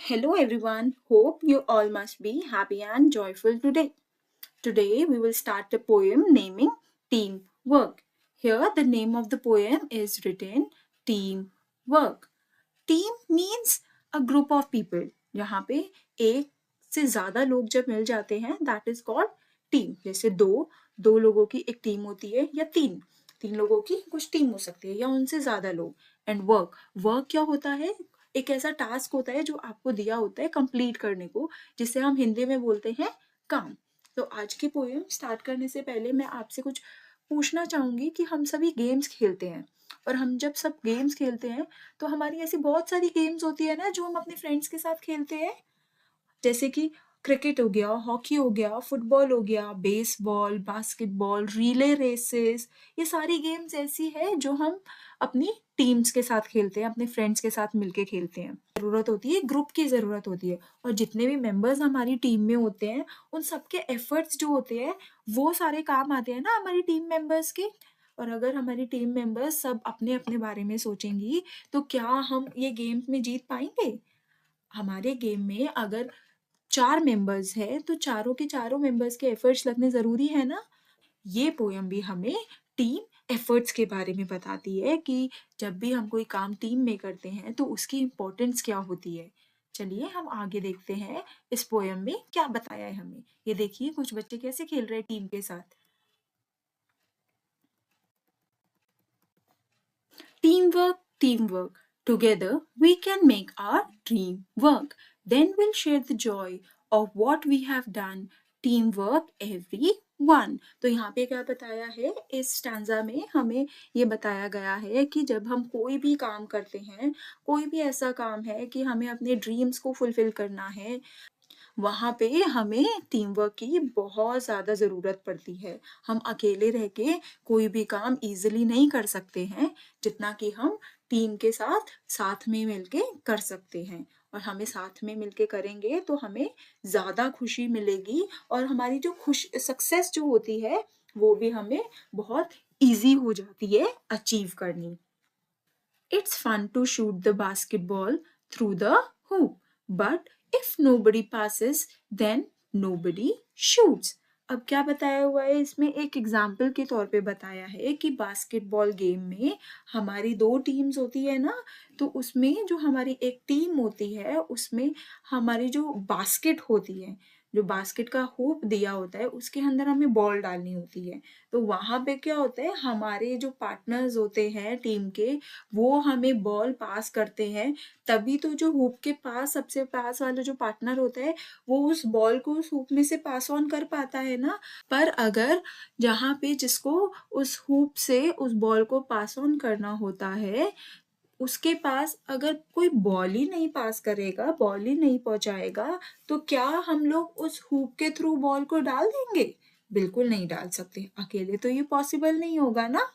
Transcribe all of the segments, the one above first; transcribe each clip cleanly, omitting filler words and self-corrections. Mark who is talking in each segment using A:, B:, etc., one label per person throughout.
A: Hello everyone, hope you all must be happy and joyful today. Today we will start a poem naming Teamwork. Here the name of the poem is written Teamwork. Team means a group of people. यहाँ पे एक से ज़्यादा लोग जब मिल जाते हैं that is called team. जैसे दो लोगों की एक टीम होती है या तीन लोगों की कुछ टीम हो सकती है या उनसे ज़्यादा लोग. एंड वर्क क्या होता है? एक ऐसा टास्क होता है जो आपको दिया होता है कंप्लीट करने को, जिसे हम हिंदी में बोलते हैं काम. तो आज की पोएम स्टार्ट करने से पहले मैं आपसे कुछ पूछना चाहूंगी कि हम सभी गेम्स खेलते हैं, और हम जब सब गेम्स खेलते हैं तो हमारी ऐसी बहुत सारी गेम्स होती है ना जो हम अपने फ्रेंड्स के साथ खेलते हैं. जैसे कि क्रिकेट हो गया, हॉकी हो गया, फुटबॉल हो गया, बेसबॉल, बास्केटबॉल, रिले रेसेस. ये सारी गेम्स ऐसी है जो हम अपनी टीम्स के साथ खेलते हैं, अपने फ्रेंड्स के साथ मिलके खेलते हैं. ज़रूरत होती है, ग्रुप की ज़रूरत होती है, और जितने भी मेंबर्स हमारी टीम में होते हैं उन सबके एफर्ट्स जो होते हैं वो सारे काम आते हैं ना हमारी टीम मेंबर्स के. और अगर हमारी टीम मेंबर्स सब अपने अपने बारे में सोचेंगी तो क्या हम ये गेम्स में जीत पाएंगे? हमारे गेम में अगर 4 मेंबर्स है तो चारों के चारों मेंबर्स के एफर्ट्स लगने ज़रूरी है ना. ये पोएम भी हमें टीम एफर्ट्स के बारे में बताती है कि जब भी हम कोई काम टीम में करते हैं तो उसकी इम्पोर्टेंस क्या होती है. चलिए हम आगे देखते हैं इस पोएम में क्या बताया है हमें. ये देखिए कुछ बच्चे कैसे खेल रहे हैं टीम के साथ. Teamwork. Together we can make our dream work. Then we'll share the joy of what we have done. Teamwork everyone. तो यहाँ पे क्या बताया है इस स्टैंजा में, हमें ये बताया गया है कि जब हम कोई भी काम करते हैं, कोई भी ऐसा काम है कि हमें अपने ड्रीम्स को फुलफिल करना है, वहाँ पे हमें टीम वर्क की बहुत ज़्यादा ज़रूरत पड़ती है. हम अकेले रह के कोई भी काम ईज़िली नहीं कर सकते हैं जितना कि हम टीम के साथ में मिलके कर सकते हैं. और हमें साथ में मिलके करेंगे तो हमें ज़्यादा खुशी मिलेगी, और हमारी जो सक्सेस जो होती है वो भी हमें बहुत ईजी हो जाती है अचीव करनी. It's fun to shoot the basketball through the hoop, but if nobody passes, then nobody shoots. अब क्या बताया हुआ है इसमें, एक एग्जाम्पल के तौर पे बताया है कि बास्केटबॉल गेम में हमारी 2 टीम्स होती है ना, तो उसमें जो हमारी एक टीम होती है उसमें हमारी जो बास्केट होती है, जो बास्केट का हुप दिया होता है उसके अंदर हमें बॉल डालनी होती है. तो वहाँ पे क्या होता है, हमारे जो पार्टनर्स होते हैं टीम के वो हमें बॉल पास करते हैं, तभी तो जो हुप के पास सबसे पास वाला जो पार्टनर होता है वो उस बॉल को उस हुप में से पास ऑन कर पाता है ना. पर अगर जहाँ पे जिसको उस हुप से उस बॉल को पास ऑन करना होता है उसके पास अगर कोई बॉल ही नहीं पास करेगा, बॉल ही नहीं पहुंचाएगा, तो क्या हम लोग उस हुप के थ्रू बॉल को डाल देंगे? बिल्कुल नहीं डाल सकते, अकेले तो ये पॉसिबल नहीं होगा ना.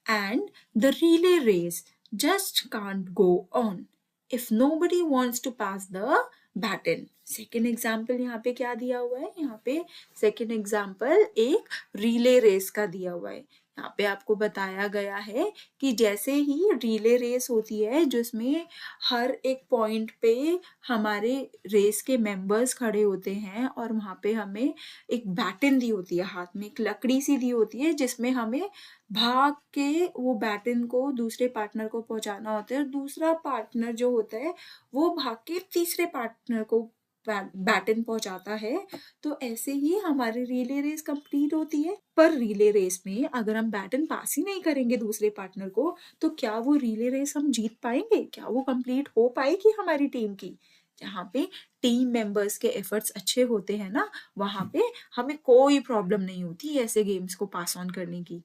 A: And the relay race just can't go on if nobody wants to pass the baton. Second example यहाँ पे क्या दिया हुआ है, यहाँ पे सेकेंड एग्जाम्पल एक रिले रेस का दिया हुआ है. यहाँ पे आपको बताया गया है कि जैसे ही रिले रेस होती है जिसमें हर एक पॉइंट पे हमारे रेस के मेंबर्स खड़े होते हैं, और वहाँ पे हमें एक बैटन दी होती है, हाथ में एक लकड़ी सी दी होती है जिसमें हमें भाग के वो बैटन को दूसरे पार्टनर को पहुंचाना होता है, और दूसरा पार्टनर जो होता है वो भाग के तीसरे पार्टनर को बैटन पहुंचाता है. तो ऐसे ही हमारी रिले रेस कंप्लीट होती है. पर रिले रेस में अगर हम बैटन पास ही नहीं करेंगे दूसरे पार्टनर को तो क्या वो रिले रेस हम जीत पाएंगे? क्या वो कंप्लीट हो पाएगी हमारी टीम की? जहाँ पे टीम मेंबर्स के एफर्ट्स अच्छे होते हैं ना, वहाँ पे हमें कोई प्रॉब्लम नहीं होती ऐसे गेम्स को पास ऑन करने की.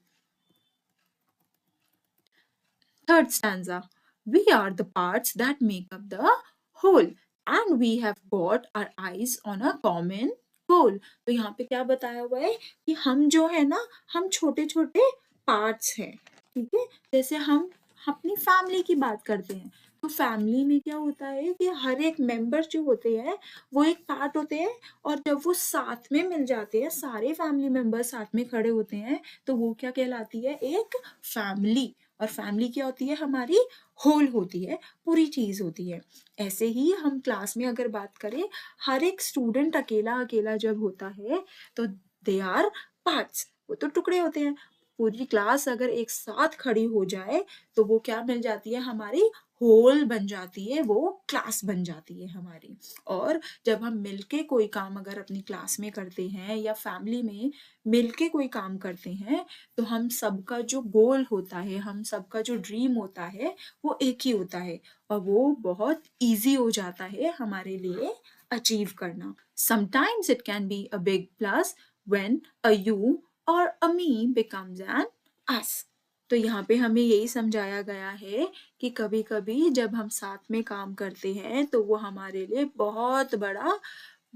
A: Third stanza. We are the parts that make up the whole, and we have got our eyes on a common goal. तो यहाँ पे क्या बताया हुआ है कि हम जो है ना, हम छोटे छोटे पार्ट्स हैं. ठीक है, जैसे हम अपनी फैमिली की बात करते हैं तो फैमिली में क्या होता है कि हर एक मेंबर जो होते हैं वो एक पार्ट होते हैं, और जब वो साथ में मिल जाते हैं, सारे फैमिली मेंबर साथ में खड़े होते हैं, तो वो क्या कहलाती है, एक फैमिली. और फैमिली क्या होती है? हमारी होल होती है, पूरी चीज़ होती है। ऐसे ही हम क्लास में अगर बात करें, हर एक स्टूडेंट अकेला-अकेला जब होता है तो दे आर पार्ट्स, वो तो टुकड़े होते हैं। पूरी क्लास अगर एक साथ खड़ी हो जाए तो वो क्या बन जाती है? हमारी होल बन जाती है, वो क्लास बन जाती है हमारी। और जब हम मिलके कोई काम अगर अपनी क्लास में करते हैं या फैमिली में मिलके कोई काम करते हैं, तो हम सबका जो गोल होता है, हम सबका जो ड्रीम होता है, वो एक ही होता है और वो बहुत ईज़ी हो जाता है हमारे लिए अचीव करना। Sometimes it can be a big plus when a you or a me becomes an us. तो यहाँ पे हमें यही समझाया गया है कि कभी-कभी जब हम साथ में काम करते हैं तो वो हमारे लिए बहुत बड़ा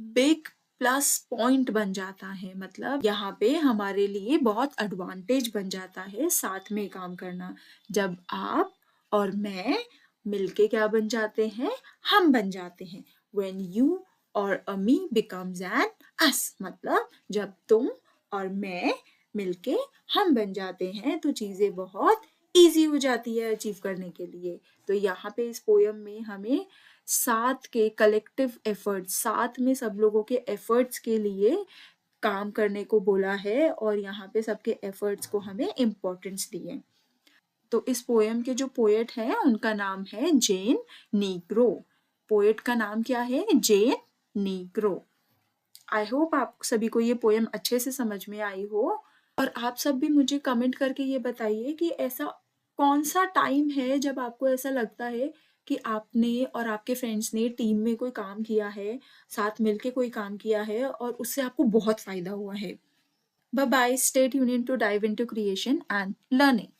A: बिग प्लस पॉइंट बन जाता है। मतलब यहाँ पे हमारे लिए बहुत एडवांटेज बन जाता है साथ में काम करना। जब आप और मैं मिलके क्या बन जाते हैं? हम बन जाते हैं। When you or a me becomes an us, मतलब जब तुम और मैं मिलके हम बन जाते हैं तो चीज़ें बहुत ईज़ी हो जाती है अचीव करने के लिए। तो यहाँ पे इस पोएम में हमें साथ के कलेक्टिव एफर्ट्स, साथ में सब लोगों के एफर्ट्स के लिए काम करने को बोला है और यहाँ पे सबके एफर्ट्स को हमें इम्पोर्टेंस दी है। तो इस पोएम के जो पोएट हैं उनका नाम है जेन नीग्रो। पोएट का नाम क्या है? जेन नीग्रो। आई होप आप सभी को ये पोएम अच्छे से समझ में आई हो और आप सब भी मुझे कमेंट करके ये बताइए कि ऐसा कौन सा टाइम है जब आपको ऐसा लगता है कि आपने और आपके फ्रेंड्स ने टीम में कोई काम किया है, साथ मिलके कोई काम किया है और उससे आपको बहुत फायदा हुआ है। Bye bye, stay tuned to dive into creation and learning.